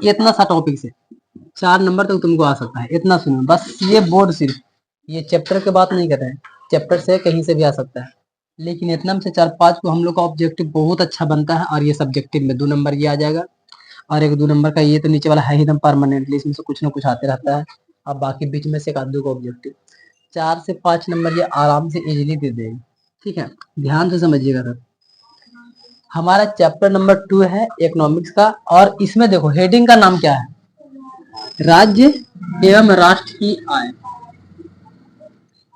इतना सा टॉपिक से 4 नंबर तक तुमको आ सकता है। इतना सुनो बस, ये बोर्ड सिर्फ ये चैप्टर के बात नहीं कर रहे हैं, चैप्टर से कहीं से भी आ सकता है, लेकिन इतना से 4-5 को हम लोग का ऑब्जेक्टिव बहुत अच्छा बनता है। और ये सब्जेक्टिव में 2 नंबर ये आ जाएगा, और एक 2 नंबर का ये तो नीचे वाला है ही एकदम परमानेंटली, इसमें से कुछ ना कुछ आते रहता है। अब बाकी बीच में से एक आध दो का ऑब्जेक्टिव 4 से 5 नंबर ये आराम से इजीली दे देंगे। ठीक है, ध्यान से समझिएगा सर। हमारा चैप्टर नंबर 2 है इकोनॉमिक्स का, और इसमें देखो हेडिंग का नाम क्या है, राज्य एवं राष्ट्र की आय।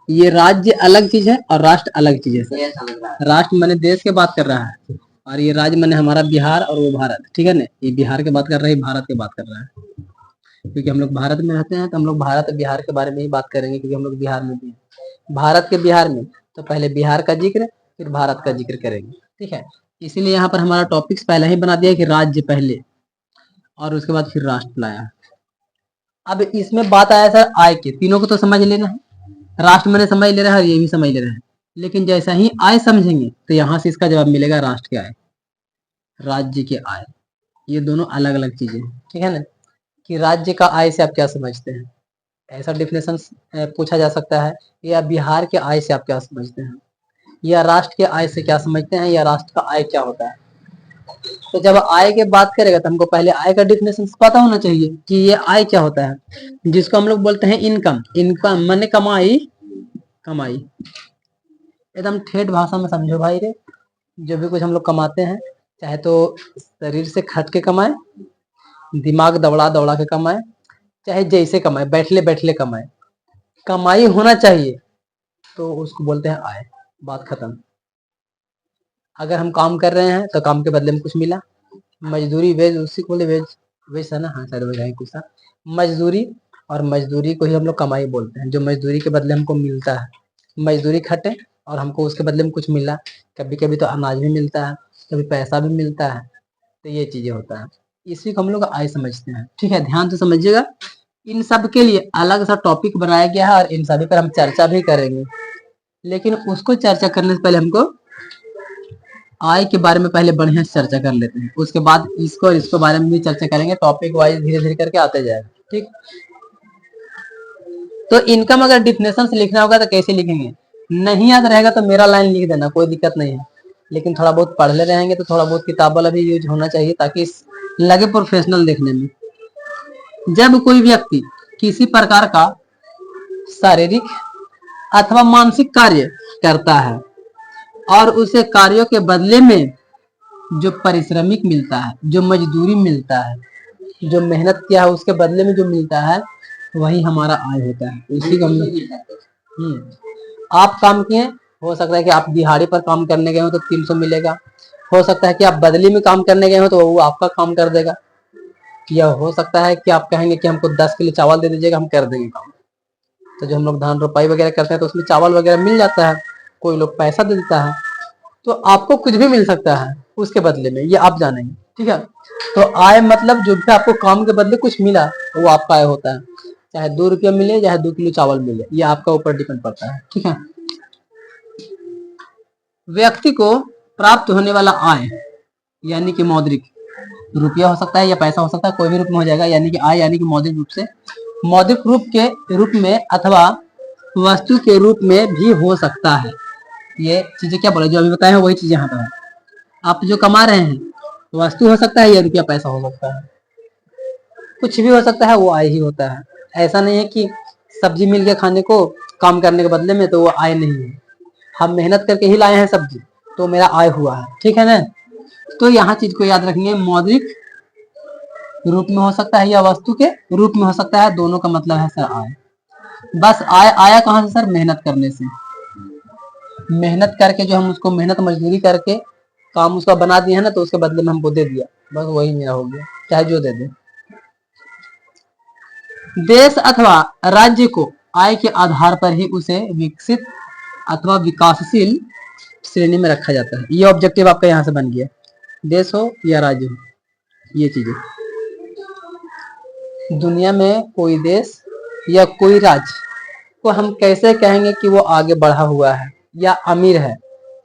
ये राज्य अलग चीज है और राष्ट्र अलग चीज है। राष्ट्र माने देश के बात कर रहा है, और ये राज्य माने हमारा बिहार और वो भारत। ठीक है ना, ये बिहार के बात कर रहा है, भारत के बात कर रहा है, क्योंकि हम लोग भारत में रहते हैं तो हम लोग भारत और बिहार के बारे में ही बात करेंगे, क्योंकि हम लोग बिहार में भी हैं। भारत के बिहार में तो पहले बिहार का जिक्र फिर भारत का जिक्र करेंगे। ठीक है, इसीलिए यहाँ पर हमारा टॉपिक्स पहले ही बना दिया कि राज्य पहले और उसके बाद फिर राष्ट्र लाया। अब इसमें बात आया सर आय के, तीनों को तो समझ लेना है, राष्ट्र मैंने समझ ले रहा है, ये भी समझ ले रहा है, लेकिन जैसा ही आय समझेंगे तो यहाँ से इसका जवाब मिलेगा राष्ट्र के आय, राज्य के आय। ये दोनों अलग अलग चीजें हैं। ठीक है ना, कि राज्य का आय से आप क्या समझते हैं, ऐसा डिफिनेशन पूछा जा सकता है, या बिहार के आय से आप क्या समझते हैं, या राष्ट्र के आय से क्या समझते हैं, या राष्ट्र का आय क्या होता है। तो जब आय की बात करेगा तो हमको पहले आय का डिफिनेशन पता होना चाहिए कि ये आय क्या होता है, जिसको हम लोग बोलते हैं इनकम। इनकम माने कमाई, कमाई एकदम ठेठ भाषा में समझो भाई रे। जो भी कुछ हम लोग कमाते हैं, चाहे तो शरीर से खट के कमाए, दिमाग दौड़ा दौड़ा के कमाए, चाहे जैसे कमाए, बैठले बैठले कमाए, कमाई होना चाहिए, तो उसको बोलते हैं आय। बात खत्म। अगर हम काम कर रहे हैं तो काम के बदले में कुछ मिला, मजदूरी वेज, उसी को बोले वेज, वेज है ना, हाँ शायद वेज है कुछ था, मजदूरी, और मजदूरी को ही हम लोग कमाई बोलते हैं, जो मजदूरी के बदले हमको मिलता है। मजदूरी खटे और हमको उसके बदले में कुछ मिला, कभी कभी तो अनाज भी मिलता है, कभी पैसा भी मिलता है, तो ये चीजें होता है, इसी को हम लोग आय समझते हैं। ठीक है, ध्यान से समझिएगा। इन सब के लिए अलग सा टॉपिक बनाया गया है और इन सभी पर हम चर्चा भी करेंगे, लेकिन उसको चर्चा करने से पहले हमको आय के बारे में पहले बढ़िया से चर्चा कर लेते हैं, उसके बाद इसको और इसको बारे में भी चर्चा करेंगे, टॉपिक वाइज धीरे धीरे करके आते जाएगा। ठीक, तो इनकम अगर डिफिनेशन से लिखना होगा तो कैसे लिखेंगे, नहीं याद रहेगा तो मेरा लाइन लिख देना, कोई दिक्कत नहीं है, लेकिन थोड़ा बहुत पढ़ ले रहेंगे तो थोड़ा बहुत किताब वाला भी यूज होना चाहिए, ताकि लगे प्रोफेशनल देखने में। जब कोई व्यक्ति किसी प्रकार का शारीरिक अथवा मानसिक कार्य करता है और उसे कार्यों के बदले में जो पारिश्रमिक मिलता है, जो मजदूरी मिलता है, जो मेहनत किया है उसके बदले में जो मिलता है, वही हमारा आय होता है। उसी को हम आप काम किए, हो सकता है कि आप दिहाड़ी पर काम करने गए हो तो 300 मिलेगा, हो सकता है कि आप बदली में काम करने गए हो तो वो आपका काम कर देगा, या हो सकता है कि आप कहेंगे कि हमको 10 किलो चावल दे दीजिएगा, हम कर देंगे काम। तो जो हम लोग धान रोपाई वगैरह करते हैं तो उसमें चावल वगैरह मिल जाता है, कोई लोग पैसा दे देता है, तो आपको कुछ भी मिल सकता है उसके बदले में, ये आप जानेंगे। ठीक है, तो आय मतलब जो भी आपको काम के बदले कुछ मिला वो आपका आय होता है, चाहे 2 रुपया मिले चाहे 2 किलो चावल मिले, ये आपका ऊपर डिपेंड करता है। ठीक है, व्यक्ति को प्राप्त होने वाला आय यानी कि मौद्रिक, रुपया हो सकता है या पैसा हो सकता है, कोई भी रूप में हो जाएगा, यानी कि आय यानी कि मौद्रिक रूप से, मौद्रिक रूप के रूप में अथवा वस्तु के रूप में भी हो सकता है। ये चीजें क्या बोले, जो अभी बताए हैं वही चीजें यहाँ पर है। आप जो कमा रहे हैं वस्तु हो सकता है या रुपया पैसा हो सकता है, कुछ भी हो सकता है, वो आय ही होता है। ऐसा नहीं है कि सब्जी मिल गया खाने को काम करने के बदले में तो वो आय नहीं है, हम मेहनत करके ही लाए हैं सब्जी तो मेरा आय हुआ है। ठीक है ना, तो यहाँ चीज को याद रखेंगे, मौद्रिक रूप में हो सकता है या वस्तु के रूप में हो सकता है, दोनों का मतलब है सर आय। बस आय आया कहाँ से सर, मेहनत करने से, मेहनत करके जो हम उसको मेहनत मजदूरी करके काम उसका बना दिया है ना, तो उसके बदले में हमको दे दिया, बस वही मेरा हो गया, चाहे जो दे दे। देश अथवा राज्य को आय के आधार पर ही उसे विकसित अथवा विकासशील श्रेणी में रखा जाता है। ये ऑब्जेक्टिव आपका यहाँ से बन गया, देश हो या राज्य हो, ये चीजें। दुनिया में कोई देश या कोई राज्य को हम कैसे कहेंगे कि वो आगे बढ़ा हुआ है या अमीर है,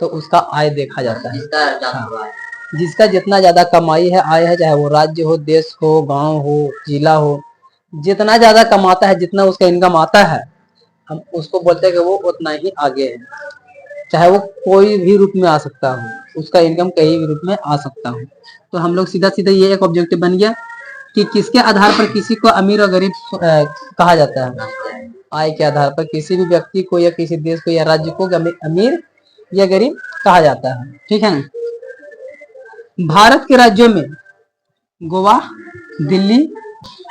तो उसका आय देखा जाता है। हाँ, जिसका जितना ज्यादा कमाई है, आय है, चाहे वो राज्य हो, देश हो, गांव हो, जिला हो, जितना ज्यादा कमाता है, जितना उसका इनकम आता है, हम उसको बोलते हैं कि वो उतना ही आगे है। चाहे वो कोई भी रूप में आ सकता हो, उसका इनकम कहीं भी रूप में आ सकता हो। तो हम लोग सीधा सीधा ये एक ऑब्जेक्टिव बन गया कि किसके आधार पर किसी को अमीर और गरीब कहा जाता है। आय के आधार पर किसी भी व्यक्ति को या किसी देश को या राज्य को अमीर या गरीब कहा जाता है। ठीक है ना। भारत के राज्यों में गोवा, दिल्ली,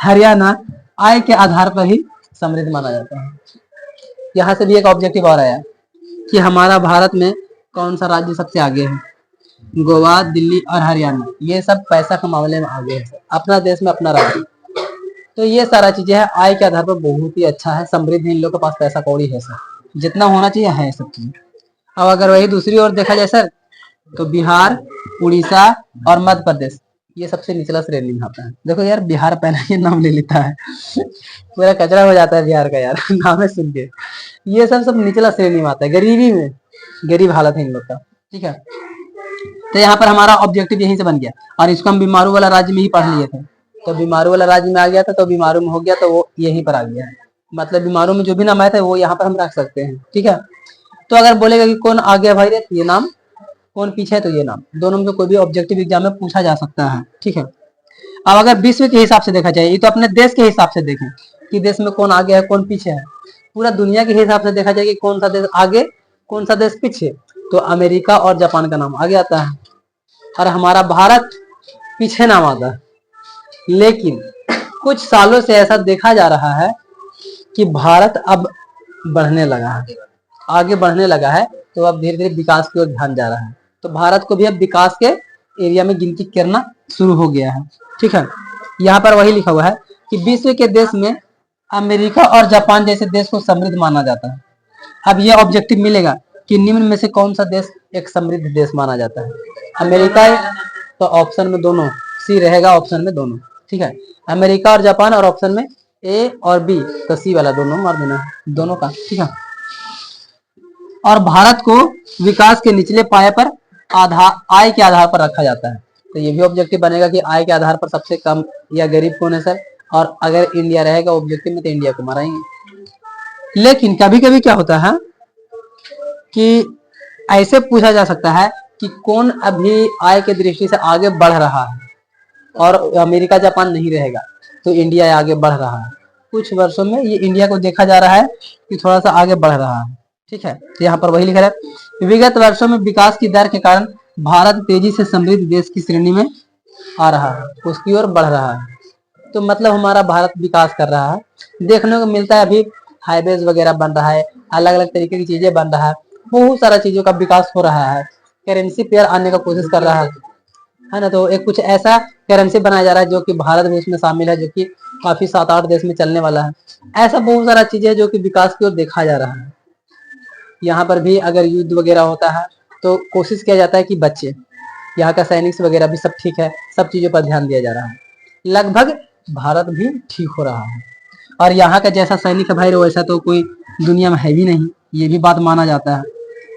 हरियाणा आय के आधार पर ही समृद्ध माना जाता है। यहाँ से भी एक ऑब्जेक्टिव और आया कि हमारा भारत में कौन सा राज्य सबसे आगे है। गोवा, दिल्ली और हरियाणा ये सब पैसा के मामले में आगे है। अपना देश में अपना राज्य, तो ये सारा चीजें है आय के आधार पर बहुत ही अच्छा है, समृद्ध इन लोगों के पास पैसा कौड़ी है सर, जितना होना चाहिए है सब चीज। अब अगर वही दूसरी ओर देखा जाए सर, तो बिहार, उड़ीसा और मध्य प्रदेश ये सबसे निचला श्रेणी में आता है। देखो यार, बिहार पहले ये नाम ले लेता है पूरा कचरा हो जाता है बिहार का यार नाम है सुन के। ये सब निचला श्रेणी में आता है, गरीबी में, गरीब हालत है इन लोग का। ठीक है, तो यहाँ पर हमारा ऑब्जेक्टिव यहीं से बन गया, और इसको हम बीमारू वाला राज्य में ही पढ़ लिए थे, तो बीमारू वाला राज्य में आ गया था, तो बीमारू में हो गया, तो वो यहीं पर आ गया है। मतलब बीमारू में जो भी नाम आया था वो यहाँ पर हम रख सकते हैं। ठीक है, तो अगर बोलेगा कि कौन आ गया भाई रे, ये नाम, कौन पीछे है, तो ये नाम, दोनों में कोई भी ऑब्जेक्टिव एग्जाम में पूछा जा सकता है। ठीक है, अब अगर विश्व के हिसाब से देखा जाए, ये तो अपने देश के हिसाब से देखें कि देश में कौन आगे है कौन पीछे है, पूरा दुनिया के हिसाब से देखा जाए कि कौन सा देश आगे कौन सा देश पीछे, तो अमेरिका और जापान का नाम आगे आता है, और हमारा भारत पीछे नाम आता है। लेकिन कुछ सालों से ऐसा देखा जा रहा है कि भारत अब बढ़ने लगा है, आगे बढ़ने लगा है, तो अब धीरे धीरे विकास की ओर ध्यान जा रहा है। तो भारत को भी अब विकास के एरिया में गिनती करना शुरू हो गया है। ठीक है, यहाँ पर वही लिखा हुआ है कि विश्व के देश में अमेरिका और जापान जैसे देश को समृद्ध माना जाता है। अब यह ऑब्जेक्टिव मिलेगा कि निम्न में से कौन सा देश एक समृद्ध देश माना जाता है। अमेरिका तो ऑप्शन में दोनों, सी रहेगा ऑप्शन में दोनों। ठीक है, अमेरिका और जापान, और ऑप्शन में ए और बी, तो सी वाला दोनों मार देना है दोनों का। ठीक है, और भारत को विकास के निचले पाए पर आय के आधार पर रखा जाता है। तो ये भी ऑब्जेक्टिव बनेगा कि आय के आधार पर सबसे कम या गरीब कौन है सर, और अगर इंडिया रहेगा ऑब्जेक्टिव में तो इंडिया को मराएंगे। लेकिन कभी कभी क्या होता है कि ऐसे पूछा जा सकता है कि कौन अभी आय के दृष्टि से आगे बढ़ रहा है, और अमेरिका जापान नहीं रहेगा तो इंडिया आगे बढ़ रहा है। कुछ वर्षों में ये इंडिया को देखा जा रहा है कि थोड़ा सा आगे बढ़ रहा है। ठीक है, तो यहाँ पर वही लिखा है, विगत वर्षों में विकास की दर के कारण भारत तेजी से समृद्ध देश की श्रेणी में आ रहा है, उसकी ओर बढ़ रहा है। तो मतलब हमारा भारत विकास कर रहा है, देखने को मिलता है अभी हाईवेज वगैरह बन रहा है, अलग अलग तरीके की चीजें बन रहा है, बहुत सारा चीजों का विकास हो रहा है, करेंसी पेयर आने का कोशिश कर रहा है ना। तो एक कुछ ऐसा करेंसी बनाया जा रहा है जो कि भारत भी उसमें शामिल है, जो कि काफी 7-8 देश में चलने वाला है। ऐसा बहुत सारा चीजें है जो कि विकास की ओर देखा जा रहा है। यहाँ पर भी अगर युद्ध वगैरह होता है तो कोशिश किया जाता है कि बच्चे, यहाँ का सैनिक वगैरह भी सब ठीक है, सब चीजों पर ध्यान दिया जा रहा है। लगभग भारत भी ठीक हो रहा है, और यहाँ का जैसा सैनिक है भाई वैसा तो कोई दुनिया में है भी नहीं। ये भी बात माना जाता है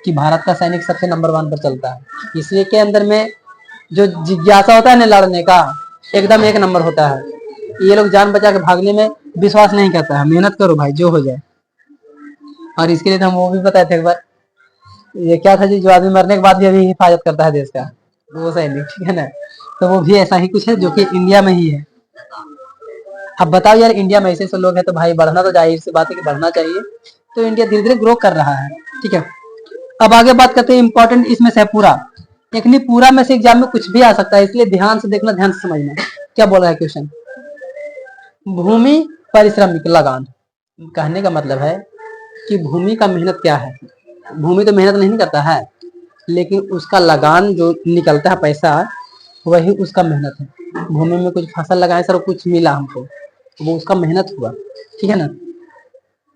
कि भारत का सैनिक सबसे नंबर 1 पर चलता है, इसलिए के अंदर में जो जिज्ञासा होता है ना लड़ने का, एकदम 1 नंबर होता है। ये लोग जान बचा के भागने में विश्वास नहीं करता है, मेहनत करो भाई जो हो जाए। और इसके लिए तो हम वो भी बताए थे एक बार, ये क्या था जी, जो आदमी मरने के बाद भी अभी हिफाजत करता है देश का, वो सैनिक। ठीक है ना, तो वो भी ऐसा ही कुछ है जो कि इंडिया में ही है। अब बताओ यार, इंडिया में ऐसे लोग हैं तो भाई बढ़ना तो जाहिर सी बात है कि बढ़ना चाहिए। तो इंडिया धीरे धीरे ग्रो कर रहा है। ठीक है, अब आगे बात करते हैं इंपॉर्टेंट इसमें से पूरा, एक नहीं पूरा में से एग्जाम में कुछ भी आ सकता है, इसलिए ध्यान से देखना, ध्यान से समझना क्या बोल रहा है क्वेश्चन। भूमि पारिश्रमिक लगान, कहने का मतलब है कि भूमि का मेहनत क्या है। भूमि तो मेहनत नहीं करता है, लेकिन उसका लगान जो निकलता है पैसा, वही उसका मेहनत है। भूमि में कुछ फसल लगाए सर, कुछ मिला हमको, वो उसका मेहनत हुआ। ठीक है ना।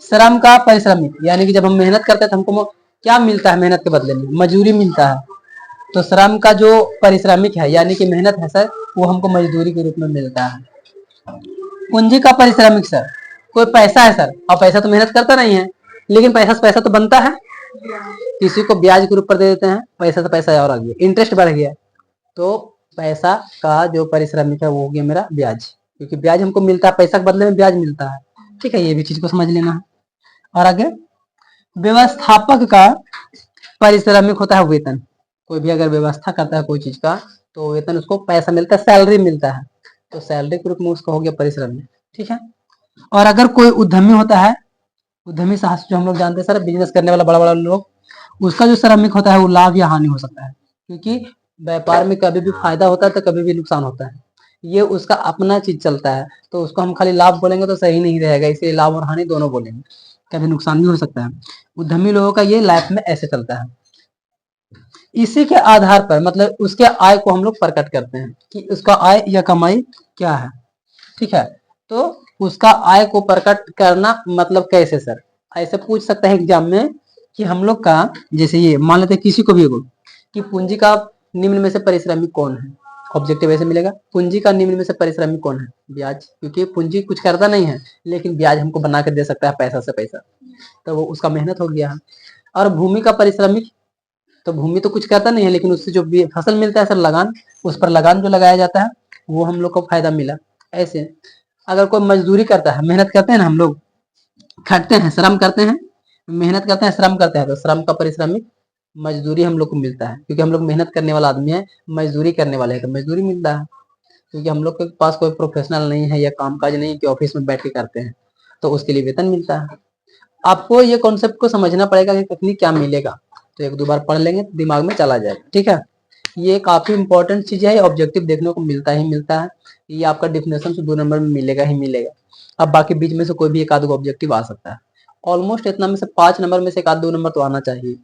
श्रम का पारिश्रमिक, यानी कि जब हम मेहनत करते हैं तो हमको क्या मिलता है मेहनत के बदले में, मजदूरी मिलता है। तो श्रम का जो पारिश्रमिक है यानी कि मेहनत है सर, वो हमको मजदूरी के रूप में मिलता है। पूंजी का पारिश्रमिक सर, कोई पैसा है सर, और पैसा तो मेहनत करता नहीं है, लेकिन पैसा से पैसा तो बनता है, किसी को ब्याज के ऊपर दे देते हैं, पैसा से पैसा और आ गया, इंटरेस्ट बढ़ गया, तो पैसा का जो पारिश्रमिक है वो हो गया मेरा ब्याज, क्योंकि ब्याज हमको मिलता है, पैसा के बदले में ब्याज मिलता है। ठीक है, ये भी चीज को समझ लेना है। और आगे व्यवस्थापक का पारिश्रमिक होता है वेतन। कोई भी अगर व्यवस्था करता है कोई चीज का तो वेतन उसको पैसा मिलता है, सैलरी मिलता है, तो सैलरी के रूप में उसका हो गया पारिश्रमिक। ठीक है। और अगर कोई उद्यमी होता है, उद्यमी साहस जो हम लोग जानते हैं सर, बिजनेस करने वाला बड़ा बड़ा लोग, उसका जो श्रमिक होता है वो लाभ या हानि हो सकता है, क्योंकि व्यापार में कभी भी फायदा होता है तो कभी भी नुकसान होता है। ये उसका अपना चीज चलता है, तो उसको हम खाली लाभ बोलेंगे तो सही नहीं रहेगा, इसलिए लाभ और हानि दोनों बोलेंगे, कभी नुकसान भी हो सकता है। उद्यमी लोगों का ये लाइफ में ऐसे चलता है। इसी के आधार पर मतलब उसके आय को हम लोग प्रकट करते हैं कि उसका आय या कमाई क्या है। ठीक है, तो उसका आय को प्रकट करना मतलब कैसे सर, ऐसे पूछ सकता है एग्जाम में कि हम लोग का, जैसे ये मान लेते हैं किसी को भी कि पूंजी का निम्न में से पारिश्रमिक कौन है, ऑब्जेक्टिव ऐसे मिलेगा, पूंजी का निम्न में से पारिश्रमिक कौन है, ब्याज, क्योंकि पूंजी कुछ करता नहीं है लेकिन ब्याज हमको बना के दे सकता है पैसा से पैसा, तो वो उसका मेहनत हो गया। और भूमि का पारिश्रमिक, तो भूमि तो कुछ करता नहीं है लेकिन उससे जो फसल मिलता है सर लगान, उस पर लगान जो लगाया जाता है वो हम लोग को फायदा मिला। ऐसे अगर कोई मजदूरी करता है, मेहनत करते हैं ना हम लोग, खटते हैं, श्रम करते हैं, मेहनत करते हैं, श्रम करते हैं, तो श्रम का पारिश्रमिक मजदूरी हम लोग को मिलता है, क्योंकि हम लोग मेहनत करने वाला आदमी है, मजदूरी करने वाले हैं तो मजदूरी मिलता है, क्योंकि हम लोग के पास कोई प्रोफेशनल नहीं है या कामकाज नहीं है कि ऑफिस में बैठ के करते हैं, तो उसके लिए वेतन मिलता है। आपको ये कॉन्सेप्ट को समझना पड़ेगा कि कितनी क्या मिलेगा, तो एक दो बार पढ़ लेंगे तो दिमाग में चला जाएगा। ठीक है, ये काफी इंपॉर्टेंट चीज है, ऑब्जेक्टिव देखने को मिलता ही मिलता है, ये आपका डिफिनेशन से 2 नंबर में मिलेगा ही मिलेगा। अब बाकी बीच में से कोई भी एक आध ऑब्जेक्टिव आ सकता है, ऑलमोस्ट इतना में से 5 नंबर में से एक आध 2 नंबर तो आना चाहिए।